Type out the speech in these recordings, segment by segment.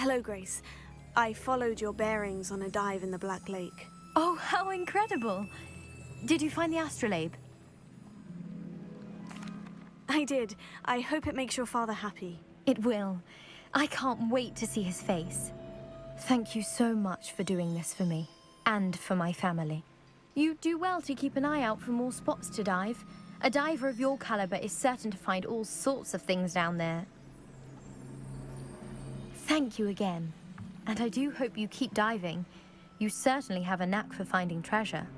Hello, Grace. I followed your bearings on a dive in the Black Lake. Oh, how incredible! Did you find the astrolabe? I did. I hope it makes your father happy. It will. I can't wait to see his face. Thank you so much for doing this for me, and for my family. You do well to keep an eye out for more spots to dive. A diver of your caliber is certain to find all sorts of things down there. Thank you again. And I do hope you keep diving. You certainly have a knack for finding treasure.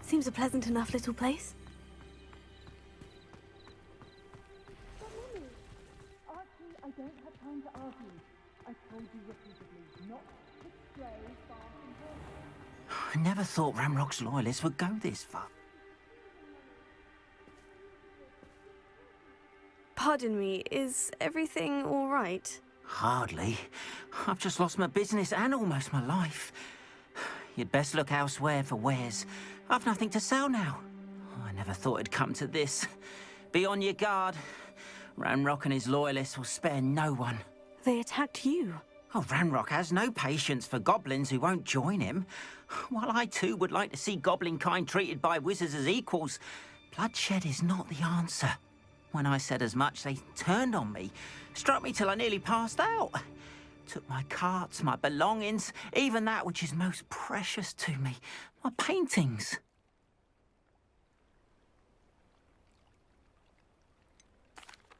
Seems a pleasant enough little place. Archie, I don't have time to argue. I told you repeatedly not to stray far from home. I never thought Ramrock's loyalists would go this far. Pardon me, is everything all right? Hardly. I've just lost my business and almost my life. You'd best look elsewhere for wares. I've nothing to sell now. I never thought it'd come to this. Be on your guard. Ranrock and his loyalists will spare no one. They attacked you. Oh, Ranrock has no patience for goblins who won't join him. While I too would like to see goblin kind treated by wizards as equals, bloodshed is not the answer. When I said as much, they turned on me, struck me till I nearly passed out. Took my carts, my belongings, even that which is most precious to me, my paintings.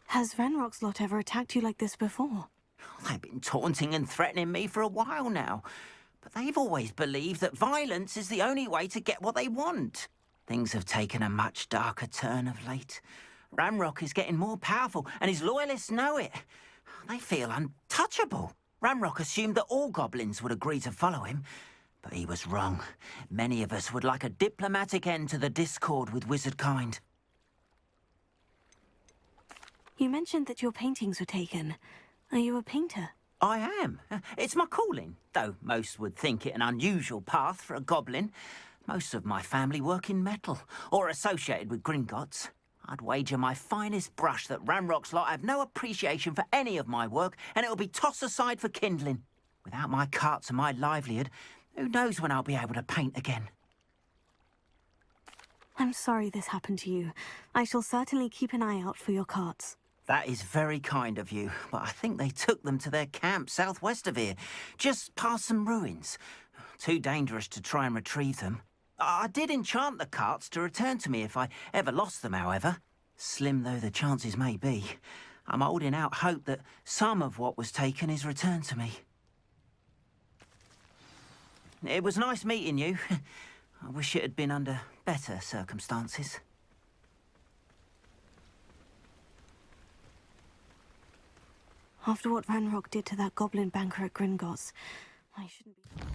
Has Ranrock's lot ever attacked you like this before? They've been taunting and threatening me for a while now, but they've always believed that violence is the only way to get what they want. Things have taken a much darker turn of late. Ranrock is getting more powerful, and his loyalists know it. They feel untouchable. Ranrock assumed that all goblins would agree to follow him, but he was wrong. Many of us would like a diplomatic end to the discord with wizard kind. You mentioned that your paintings were taken. Are you a painter? I am. It's my calling, though most would think it an unusual path for a goblin. Most of my family work in metal, or associated with Gringotts. I'd wager my finest brush that Ranrock's lot have no appreciation for any of my work, and it'll be tossed aside for kindling. Without my carts and my livelihood, who knows when I'll be able to paint again? I'm sorry this happened to you. I shall certainly keep an eye out for your carts. That is very kind of you, but I think they took them to their camp southwest of here, just past some ruins. Too dangerous to try and retrieve them. I did enchant the carts to return to me if I ever lost them, however. Slim though the chances may be, I'm holding out hope that some of what was taken is returned to me. It was nice meeting you. I wish it had been under better circumstances. After what Ranrock did to that goblin banker at Gringotts, I shouldn't be...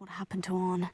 what happened to Arn.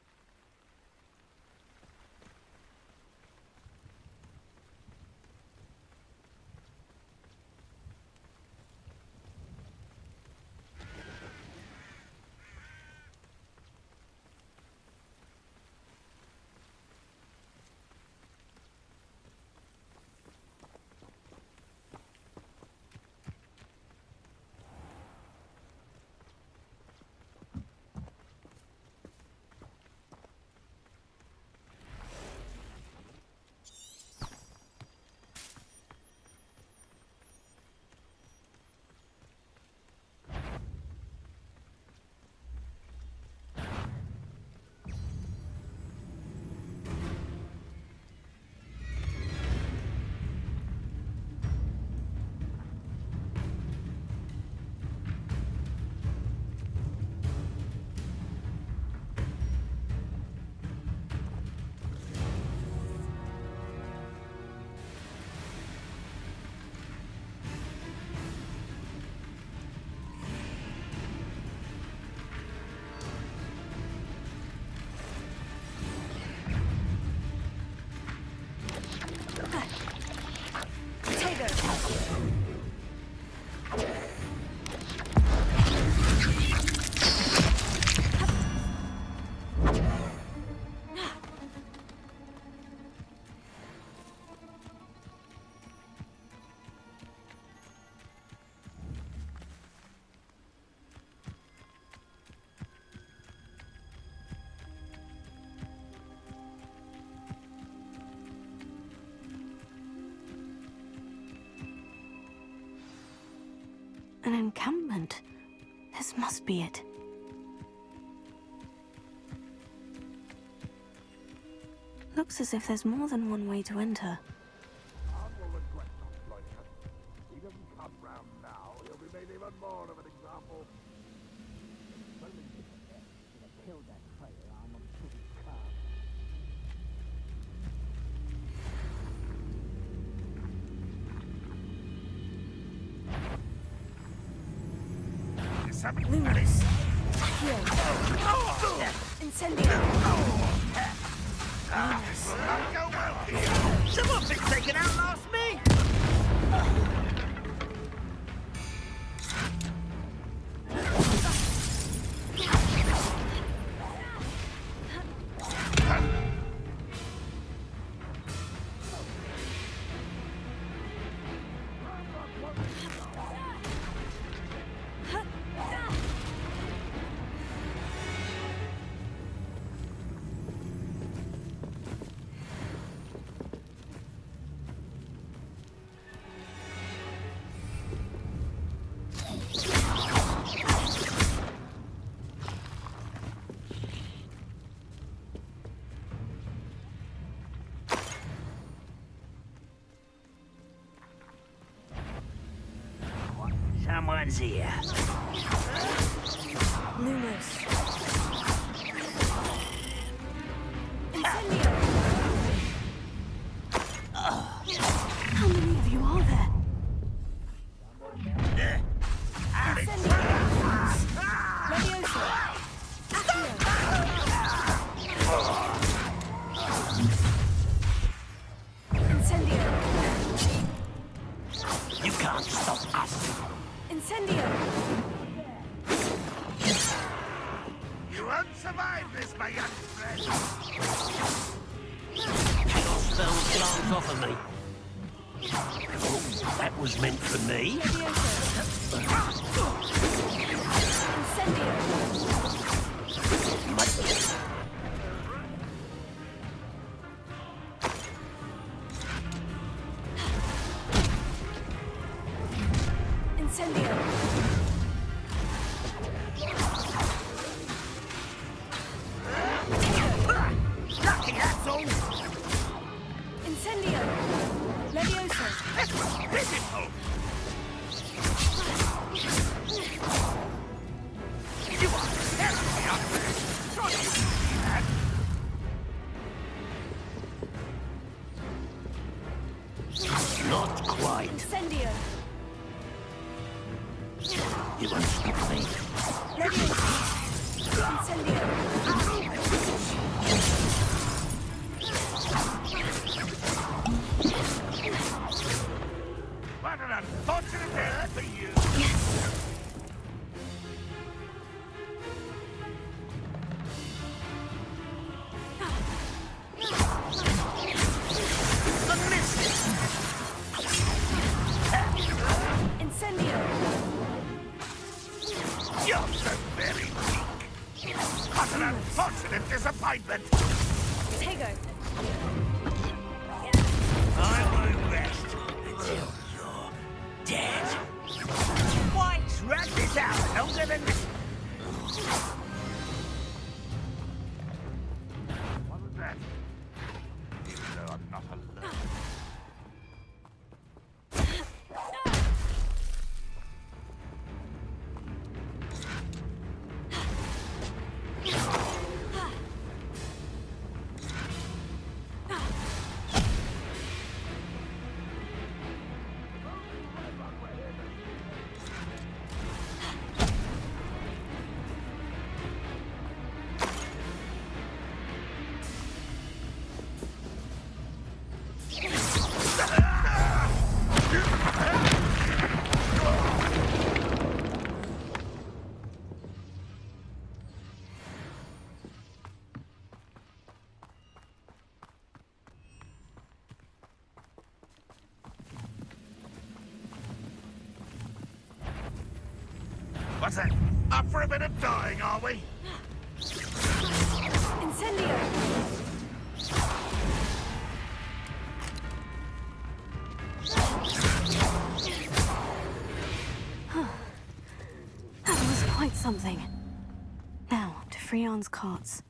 An encampment. This must be it. Looks as if there's more than one way to enter. He doesn't come round now, he'll be made even more of an example. Killed that traitor, I'm a pretty cub. Lumos. Incendio. Someone's been taken out last me! Someone's here. Lumos. Incendio. How many of you are there? Incendio. Levioso. Incendio. You can't stop us. Incendio. You won't survive this, my young friend. Chaos spells glance off of me. Oh, that was meant for me. Incendio. Lucky, that's all. Incendio. Levioso. This was pitiful. You are terribly unfair. Surely you can see that. Not quite. Incendio. You won't stop me. Levioso. What an unfortunate end for you! You're so very weak. What an unfortunate disappointment! I won't rest until you're dead. Why drag this out longer than this? What was that? Even though I'm not alone. What's that? Up for a bit of dying, are we? That was quite something. Now, to Freon's carts.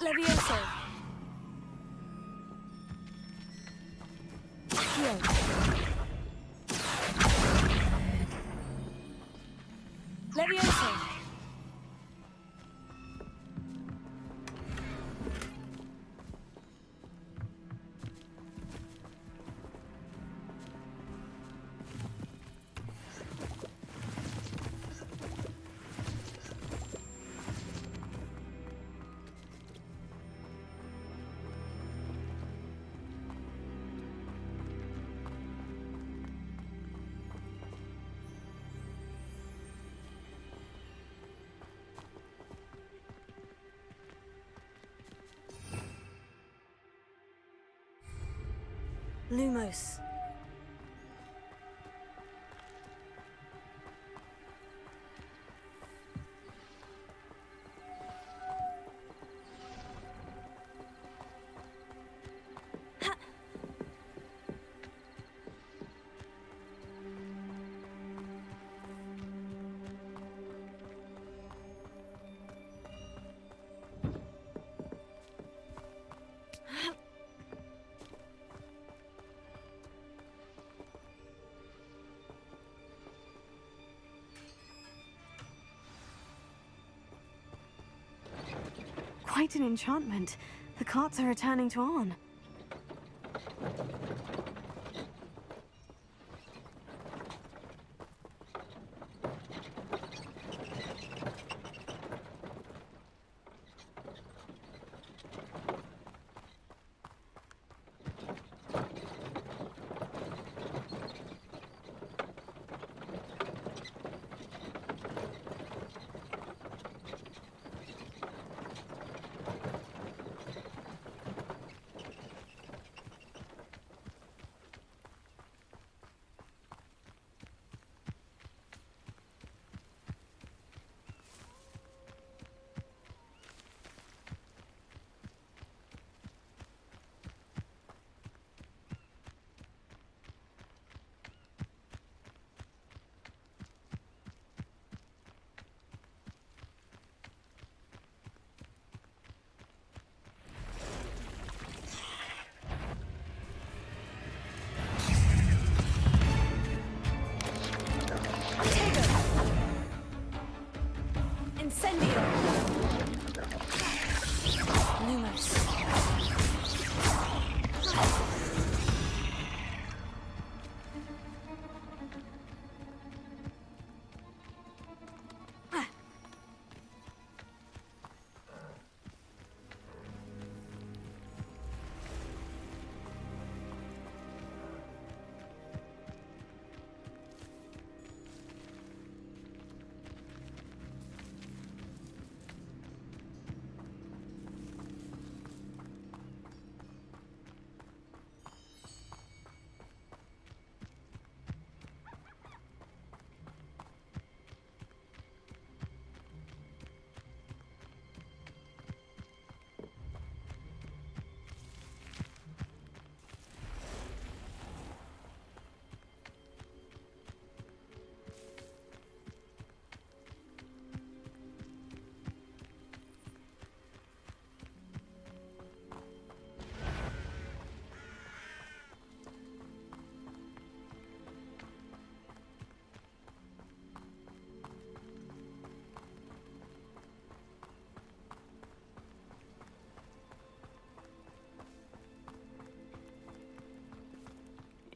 Levioso. Here. Levioso. Lumos. Quite an enchantment. The carts are returning to Arn.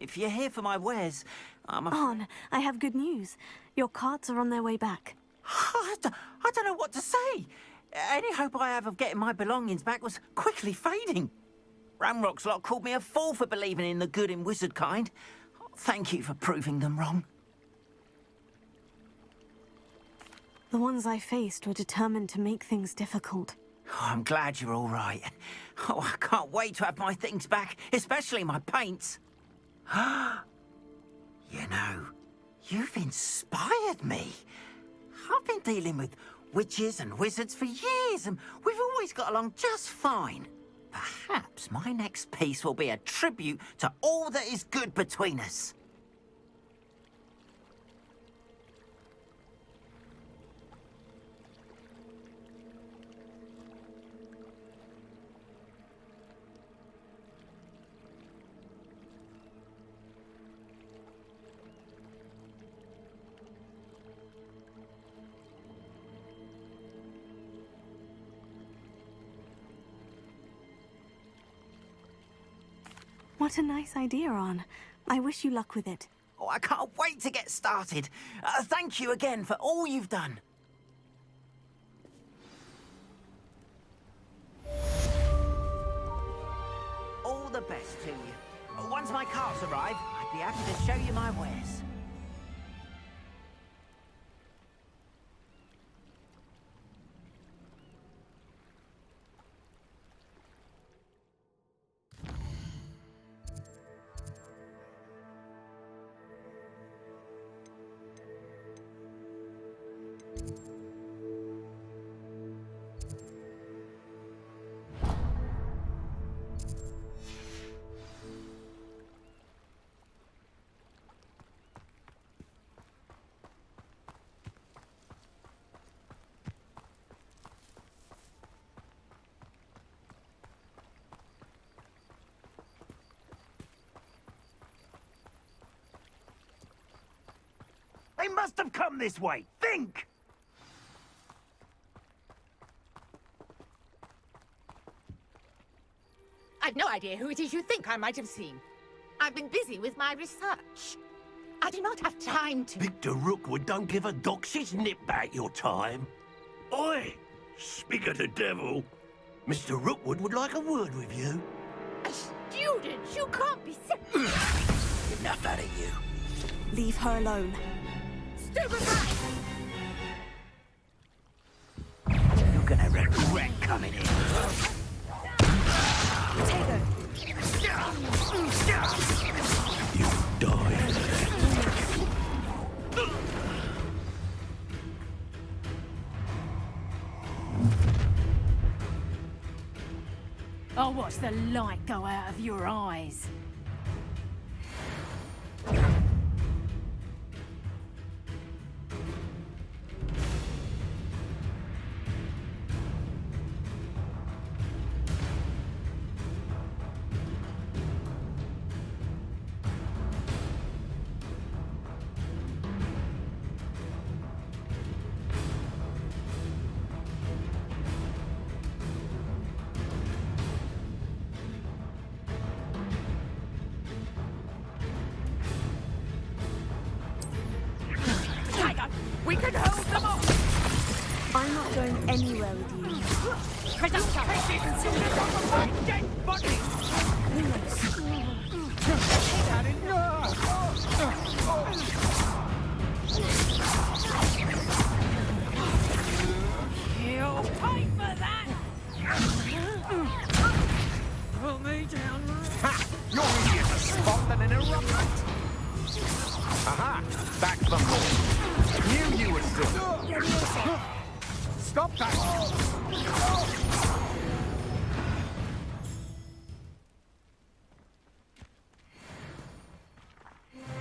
if you're here for my wares, Arn, I have good news. Your carts are on their way back. I don't know what to say. Any hope I have of getting my belongings back was quickly fading. Ramrock's lot called me a fool for believing in the good in wizard kind. Thank you for proving them wrong. The ones I faced were determined to make things difficult. Oh, I'm glad you're all right. Oh, I can't wait to have my things back, especially my paints. You know, you've inspired me. I've been dealing with witches and wizards for years, and we've always got along just fine. Perhaps my next piece will be a tribute to all that is good between us. What a nice idea, Arn. I wish you luck with it. Oh, I can't wait to get started. Thank you again for all you've done. All the best to you. Once my carts arrive, I'd be happy to show you my wares. They must have come this way. Think! I've no idea who it is you think I might have seen. I've been busy with my research. I do not have time to... Victor Rookwood don't give a doxy's nip back your time. Oi! Speak of the devil. Mr. Rookwood would like a word with you. A student? You can't be serious. Enough out of you. Leave her alone. Stupid rat! You're gonna regret coming in. You die. I'll watch the light go out of your eyes. We can hold them off! I'm not going anywhere with you. Dead bodies! You'll pay for that! Pull me down. Ha! You're easier to spot than an eruption. Aha! Back from home. Knew you were still. Stop that!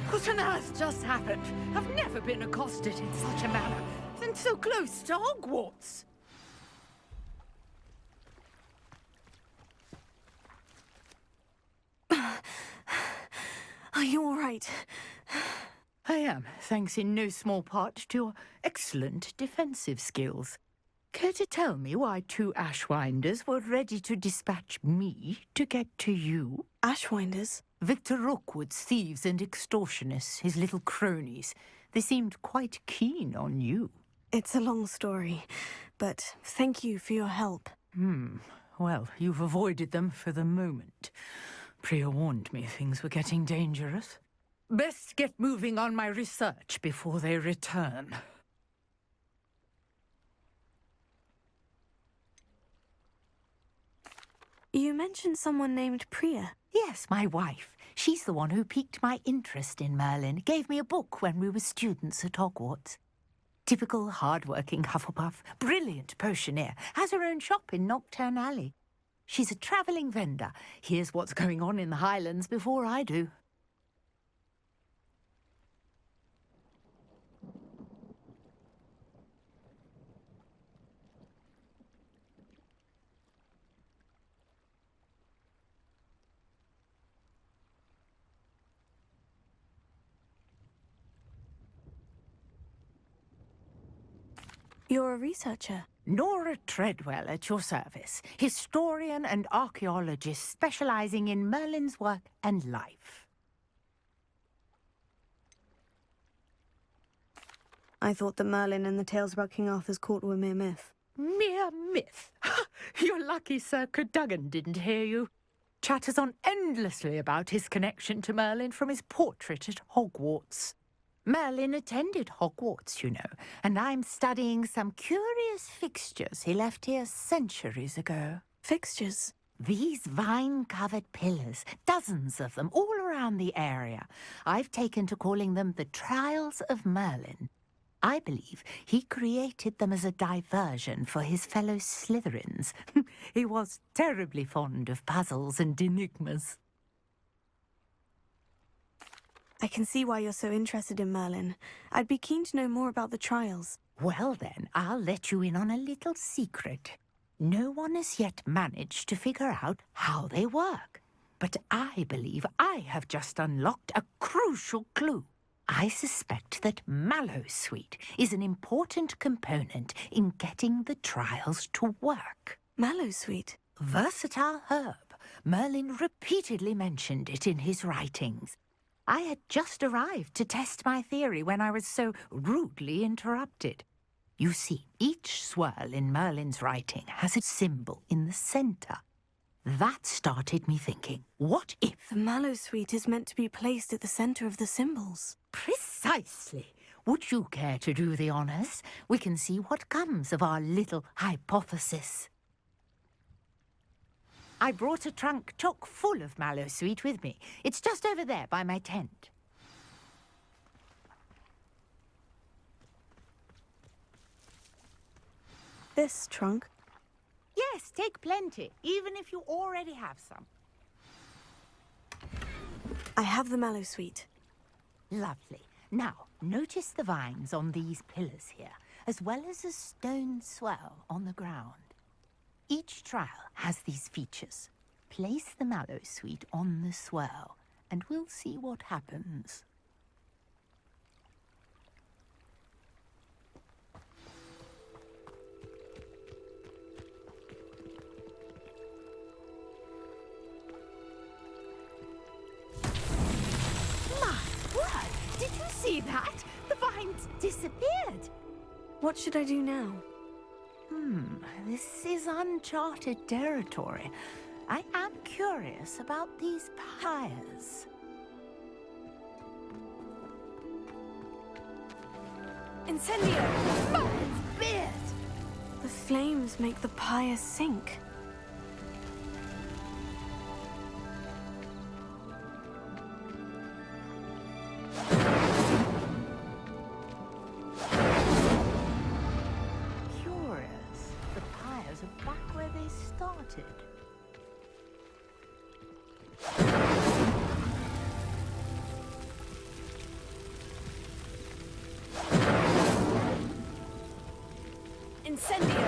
What on earth just happened? I've never been accosted in such a manner, and so close to Hogwarts. Are you all right? I am, thanks in no small part to your excellent defensive skills. Care to tell me why two Ashwinders were ready to dispatch me to get to you? Ashwinders? Victor Rookwood's thieves and extortionists, his little cronies. They seemed quite keen on you. It's a long story, but thank you for your help. Well, you've avoided them for the moment. Priya warned me things were getting dangerous. Best get moving on my research before they return. You mentioned someone named Priya. Yes, my wife. She's the one who piqued my interest in Merlin, gave me a book when we were students at Hogwarts. Typical hard-working Hufflepuff, brilliant potioneer, has her own shop in Nocturne Alley. She's a travelling vendor. Hears what's going on in the Highlands before I do. You're a researcher. Nora Treadwell at your service, historian and archaeologist specialising in Merlin's work and life. I thought that Merlin and the tales about King Arthur's court were mere myth. Mere myth? You're lucky Sir Cadogan didn't hear you. Chatters on endlessly about his connection to Merlin from his portrait at Hogwarts. Merlin attended Hogwarts, you know, and I'm studying some curious fixtures he left here centuries ago. Fixtures? These vine-covered pillars, dozens of them, all around the area. I've taken to calling them the Trials of Merlin. I believe he created them as a diversion for his fellow Slytherins. He was terribly fond of puzzles and enigmas. I can see why you're so interested in Merlin. I'd be keen to know more about the trials. Well then, I'll let you in on a little secret. No one has yet managed to figure out how they work. But I believe I have just unlocked a crucial clue. I suspect that Mallowsweet is an important component in getting the trials to work. Mallowsweet? Versatile herb. Merlin repeatedly mentioned it in his writings. I had just arrived to test my theory when I was so rudely interrupted. You see, each swirl in Merlin's writing has a symbol in the centre. That started me thinking, what if... The Mallowsweet is meant to be placed at the centre of the symbols. Precisely. Would you care to do the honours? We can see what comes of our little hypothesis. I brought a trunk chock full of Mallowsweet with me. It's just over there by my tent. This trunk? Yes, take plenty, even if you already have some. I have the Mallowsweet. Lovely. Now, notice the vines on these pillars here, as well as a stone swell on the ground. Each trial has these features. Place the Mallowsweet on the swell, and we'll see what happens. My word! Did you see that? The vines disappeared. What should I do now? This is uncharted territory. I am curious about these pyres. Incendio! Merlin's beard! The flames make the pyre sink. Curious. The pyres are back where they started. Incendio!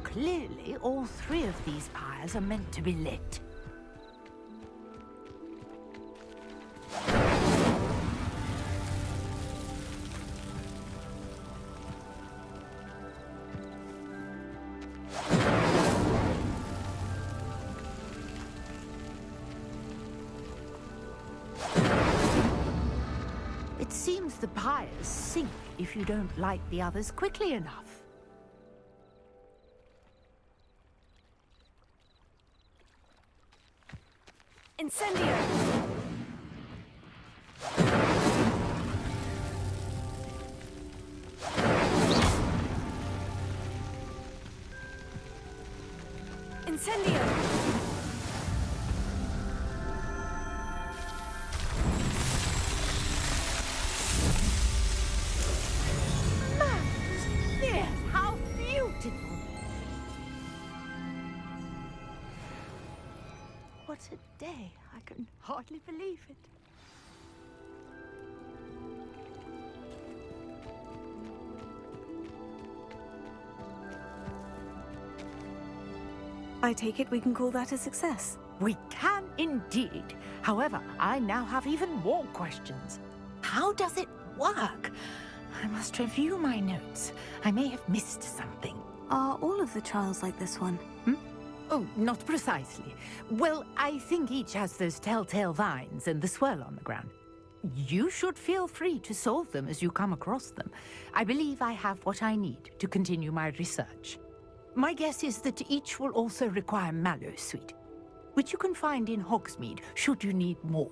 Clearly, all three of these pyres are meant to be lit. the pyres sink if you don't light the others quickly enough. Incendio! Incendio! Yes, how beautiful! What a day. I can hardly believe it. I take it we can call that a success. We can indeed. However, I now have even more questions. How does it work? I must review my notes. I may have missed something. Are all of the trials like this one? Oh, not precisely. Well, I think each has those telltale vines and the swirl on the ground. You should feel free to solve them as you come across them. I believe I have what I need to continue my research. My guess is that each will also require mallow sweet, which you can find in Hogsmeade should you need more.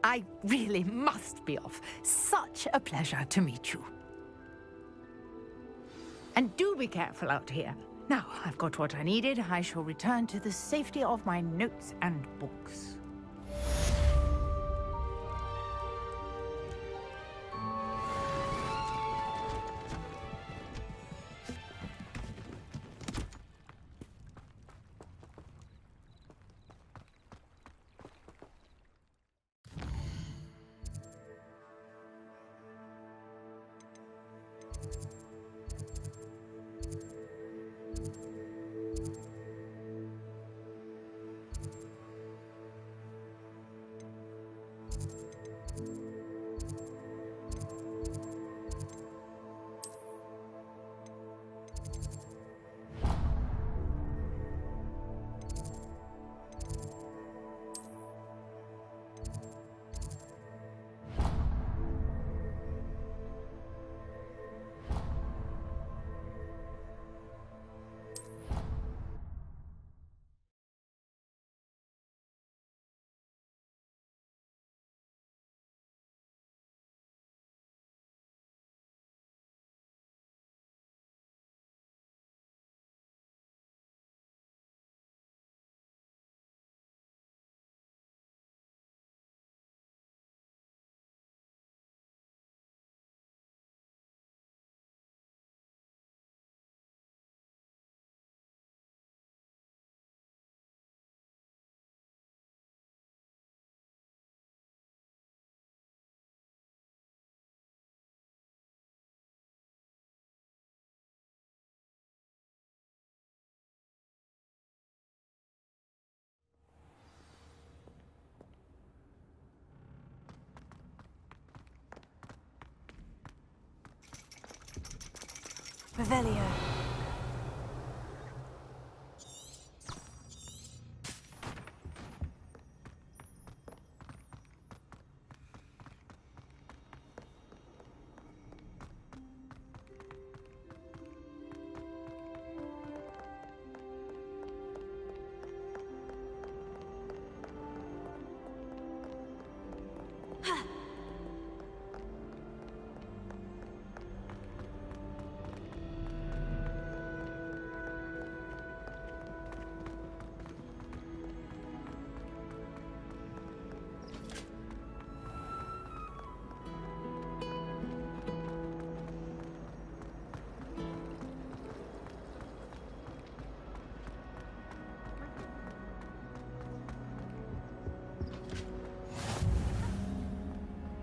I really must be off. Such a pleasure to meet you. And do be careful out here. Now, I've got what I needed. I shall return to the safety of my notes and books. Revelio.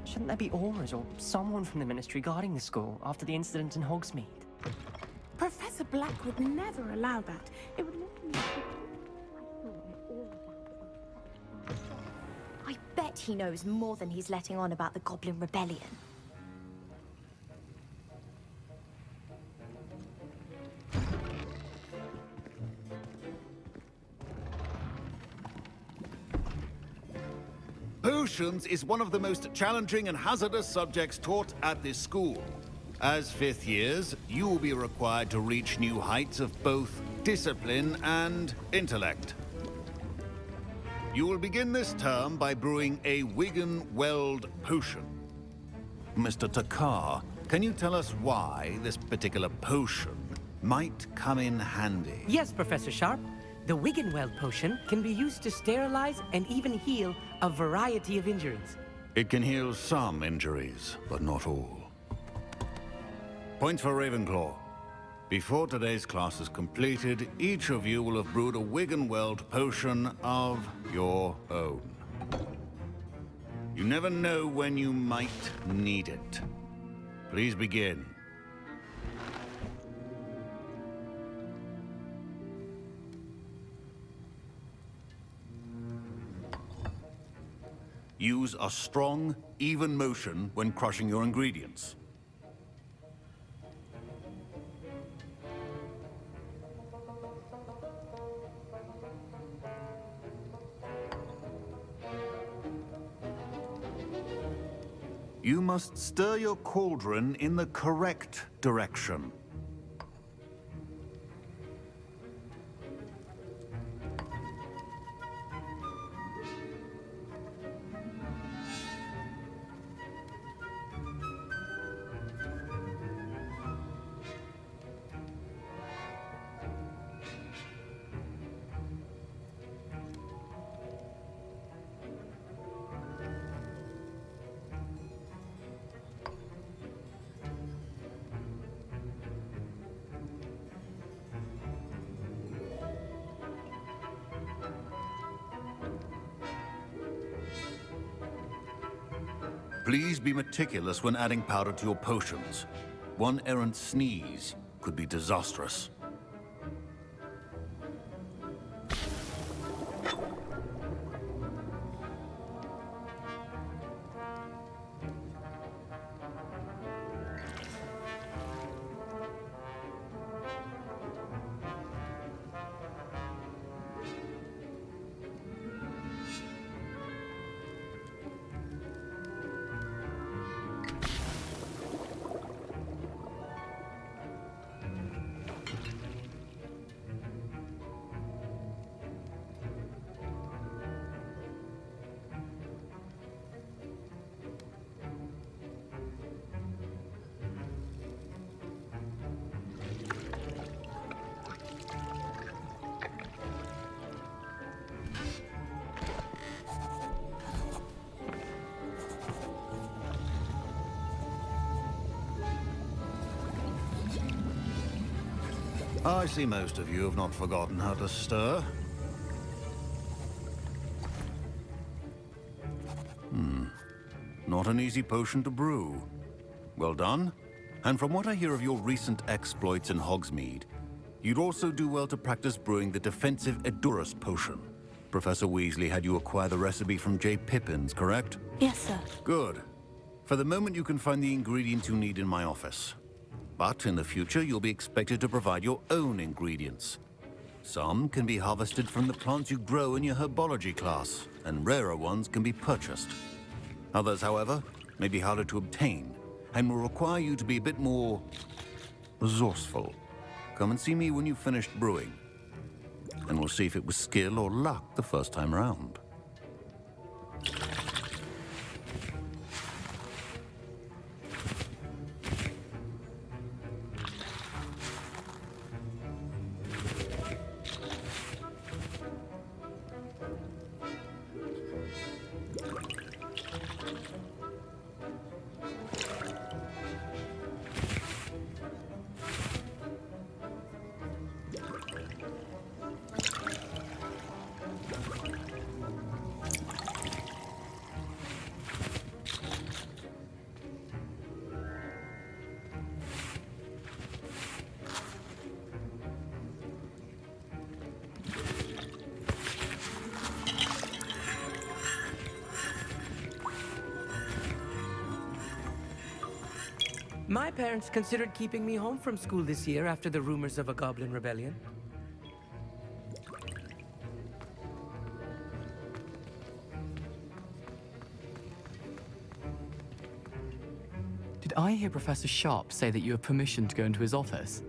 Shouldn't there be Aurors or someone from the Ministry guarding the school after the incident in Hogsmeade? Professor Black would never allow that. It would literally... I bet he knows more than he's letting on about the Goblin Rebellion. Potions is one of the most challenging and hazardous subjects taught at this school. As fifth years, you will be required to reach new heights of both discipline and intellect. You will begin this term by brewing a Wiggen-Weld potion. Mr. Takar, can you tell us why this particular potion might come in handy? Yes, Professor Sharp. The Wiggen-Weld potion can be used to sterilize and even heal a variety of injuries. It can heal some injuries, but not all. Points for Ravenclaw. Before today's class is completed, each of you will have brewed a Wiggen-Weld potion of your own. You never know when you might need it. Please begin. Use a strong, even motion when crushing your ingredients. You must stir your cauldron in the correct direction. Please be meticulous when adding powder to your potions. One errant sneeze could be disastrous. I see most of you have not forgotten how to stir. Not an easy potion to brew. Well done. And from what I hear of your recent exploits in Hogsmeade, you'd also do well to practice brewing the defensive Edurus potion. Professor Weasley had you acquire the recipe from J. Pippins, correct? Yes, sir. Good. For the moment, you can find the ingredients you need in my office. But in the future, you'll be expected to provide your own ingredients. Some can be harvested from the plants you grow in your herbology class, and rarer ones can be purchased. Others, however, may be harder to obtain, and will require you to be a bit more resourceful. Come and see me when you've finished brewing, and we'll see if it was skill or luck the first time round. My parents considered keeping me home from school this year after the rumors of a goblin rebellion. I hear Professor Sharp say that you have permission to go into his office?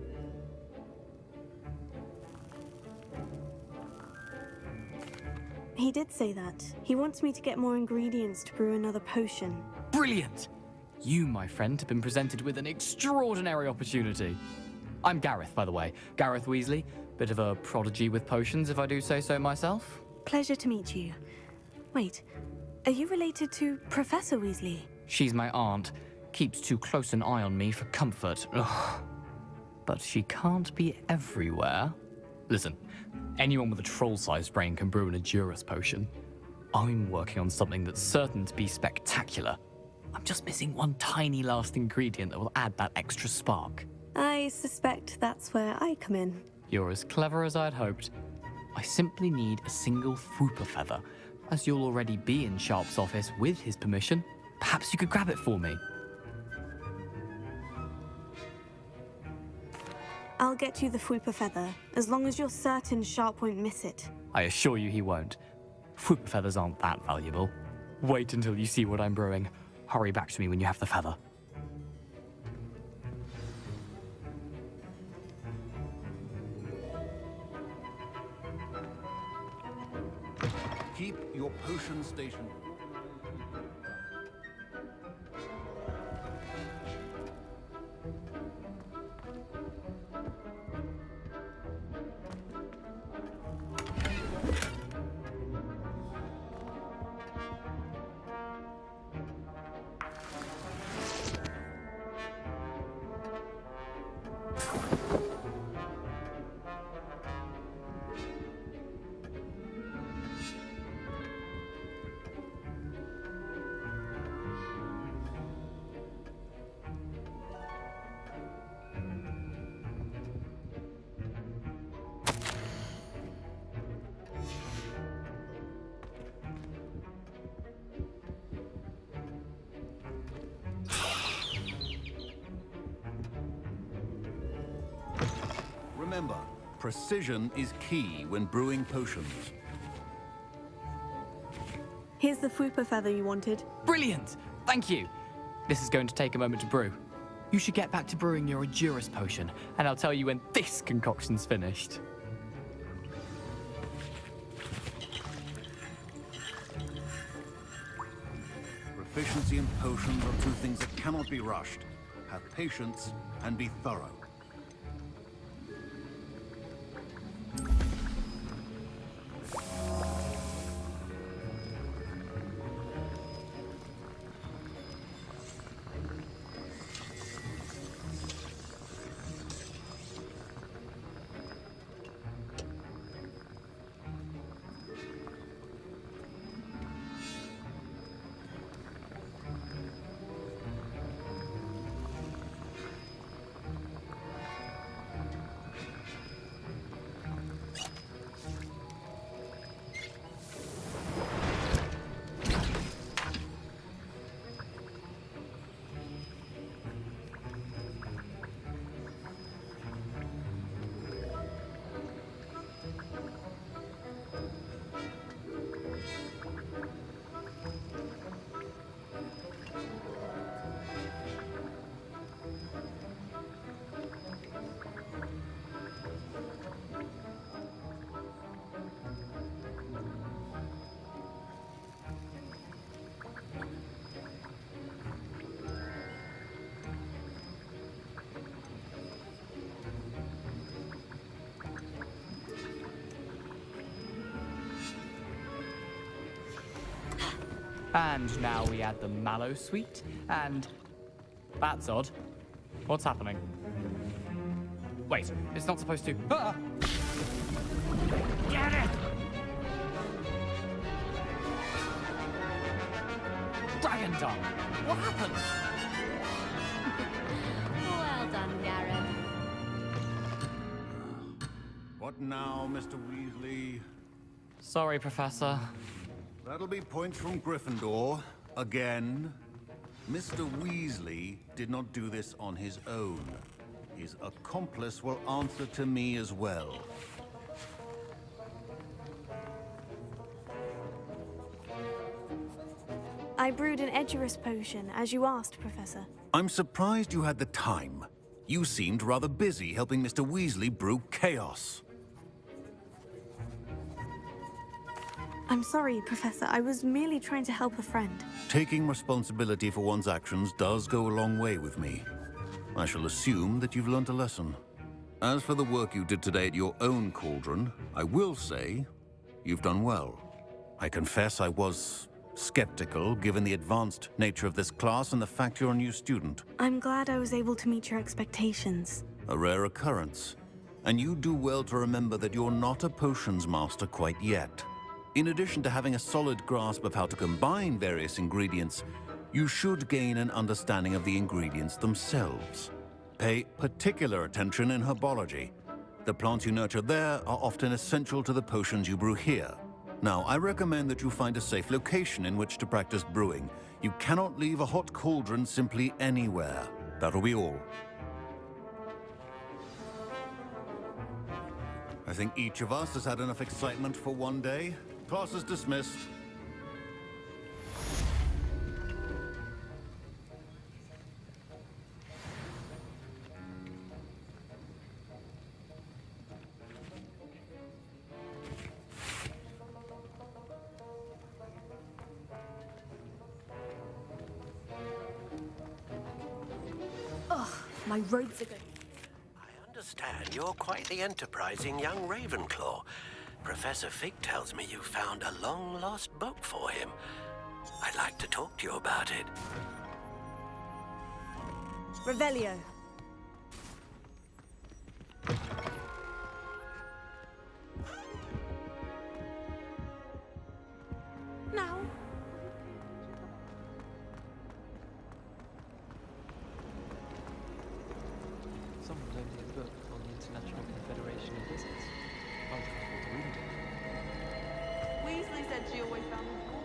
He did say that. He wants me to get more ingredients to brew another potion. Brilliant! You, my friend, have been presented with an extraordinary opportunity. I'm Gareth, by the way. Gareth Weasley. Bit of a prodigy with potions, if I do say so myself. Pleasure to meet you. Wait, are you related to Professor Weasley? She's my aunt. Keeps too close an eye on me for comfort. Ugh. But she can't be everywhere. Listen, anyone with a troll-sized brain can brew an Adurus potion. I'm working on something that's certain to be spectacular. I'm just missing one tiny last ingredient that will add that extra spark. I suspect that's where I come in. You're as clever as I'd hoped. I simply need a single Fwooper feather. As you'll already be in Sharp's office with his permission, perhaps you could grab it for me. I'll get you the Fwooper feather, as long as you're certain Sharp won't miss it. I assure you he won't. Fwooper feathers aren't that valuable. Wait until you see what I'm brewing. Hurry back to me when you have the feather. Keep your potion station. Remember, precision is key when brewing potions. Here's the Fwooper feather you wanted. Brilliant! Thank you! This is going to take a moment to brew. You should get back to brewing your Adurus potion, and I'll tell you when this concoction's finished. Proficiency and potions are two things that cannot be rushed. Have patience and be thorough. And now we add the mallow sweet, and... That's odd. What's happening? Wait, it's not supposed to... Ah! Get it! Dragon Dung! What happened? Well done, Gareth. What now, Mr. Weasley? Sorry, Professor. That'll be points from Gryffindor. Again. Mr. Weasley did not do this on his own. His accomplice will answer to me as well. I brewed an Edurus potion, as you asked, Professor. I'm surprised you had the time. You seemed rather busy helping Mr. Weasley brew chaos. I'm sorry, Professor. I was merely trying to help a friend. Taking responsibility for one's actions does go a long way with me. I shall assume that you've learnt a lesson. As for the work you did today at your own cauldron, I will say you've done well. I confess I was skeptical, given the advanced nature of this class and the fact you're a new student. I'm glad I was able to meet your expectations. A rare occurrence. And you do well to remember that you're not a potions master quite yet. In addition to having a solid grasp of how to combine various ingredients, you should gain an understanding of the ingredients themselves. Pay particular attention in herbology. The plants you nurture there are often essential to the potions you brew here. Now, I recommend that you find a safe location in which to practice brewing. You cannot leave a hot cauldron simply anywhere. That'll be all. I think each of us has had enough excitement for one day. Class is dismissed. My robes are good. I understand you're quite the enterprising young Ravenclaw. Professor Fig tells me you found a long-lost book for him. I'd like to talk to you about it. Revelio. Now. Someone donated a book on the International Confederation of Wizards. I was looking forward to reading it. Weasley said she always found them cool.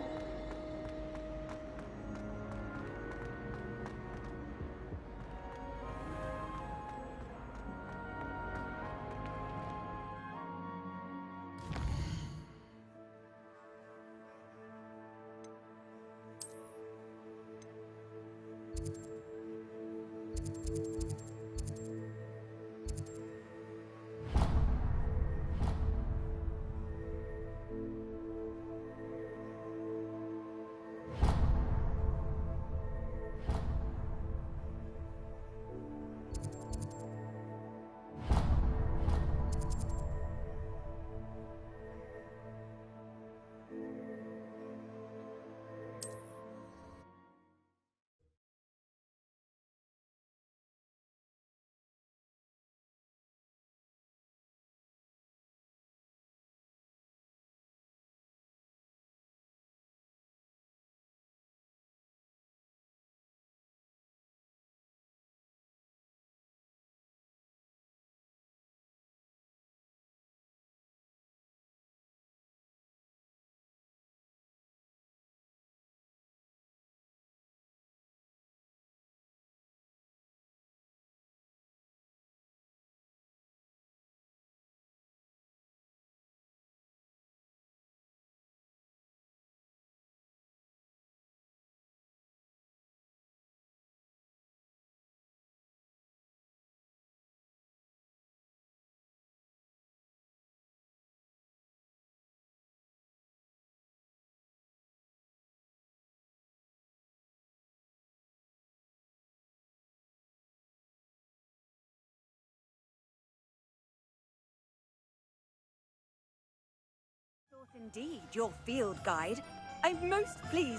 Indeed, your field guide. I'm most pleased